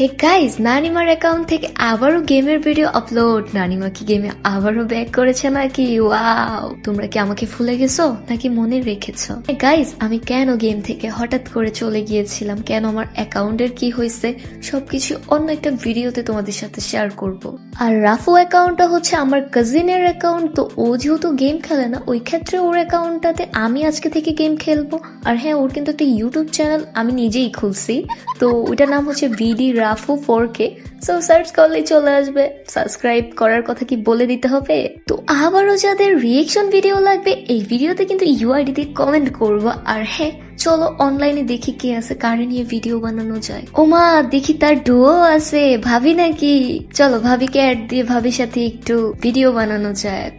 Hey guys, নানিমার account থেকে আবারও গেমের ভিডিও আপলোড। নানিমা কি গেমে আবারও ব্যাক করেছে নাকি? ওয়াও, তোমরা কি আমাকে ভুলে গেছো নাকি মনে রেখেছো? গাইস, আমি কেন গেম থেকে হঠাৎ করে চলে গিয়েছিলাম, কেন আমার অ্যাকাউন্টের কি হয়েছে, সবকিছু অন্য একটা ভিডিওতে তোমাদের সাথে শেয়ার করব। আর রাফু অ্যাকাউন্টটা হচ্ছে আমার কাজিনের অ্যাকাউন্ট, তো ও যেহেতু গেম খেলে না, ওই ক্ষেত্রে ওর অ্যাকাউন্টটাতে আমি আজকে থেকে গেম খেলবো। আর হ্যাঁ, ওর কিন্তু একটা ইউটিউব চ্যানেল আমি নিজেই খুলছি, তো ওইটার নাম হচ্ছে বিডি রাফু 4K। সো সার্চ করলেই চলে আসবে। সাবস্ক্রাইব করার কথা কি বলে দিতে হবে? তো আবারও যাদের রিয়েকশন ভিডিও লাগবে, এই ভিডিওতে কিন্তু ইউআইডি দিয়ে কমেন্ট করবো। আর হ্যাঁ, চলো অনলাইনে দেখি কে আছে, কারে নিয়ে ভিডিও বানানো যায়। ওমা, দেখি তার ডুও আছে, ভাবি নাকি? চলো ভাবিকে অ্যাড দিয়ে ভাবির সাথে একটু ভিডিও বানানো যাক।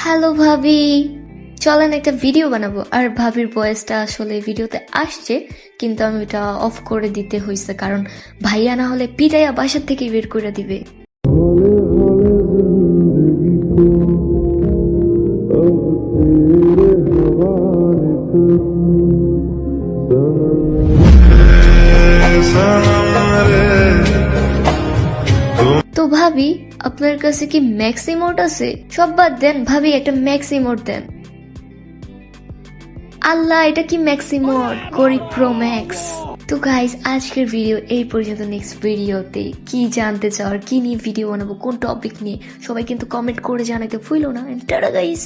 হ্যালো ভাবি, চলেন একটা ভিডিও বানাবো। আর ভাবির ভয়েসটা আসলে ভিডিওতে আসছে, কিন্তু আমি ওটা অফ করে দিতে হয়েছে, কারণ ভাইয়া না হলে পিটাইয়া বাসার থেকে বের করে দিবে। তো ভাবি, আপনার কাছে কি ম্যাক্সিমোড আছে? সব বাদ দেন ভাবি, একটা ম্যাক্সিমোড দেন। আল্লাহ, এটা কি ম্যাক্সিমোড? করি প্রো ম্যাক্স। তো গাইস, আজকের ভিডিও এই পর্যন্ত। নেক্সট ভিডিওতে কি জানতে চাও আর কি নিয়ে ভিডিও বানাবো, কোন টপিক নিয়ে, সবাই কিন্তু কমেন্ট করে জানাতে ভুলো না। Tata guys.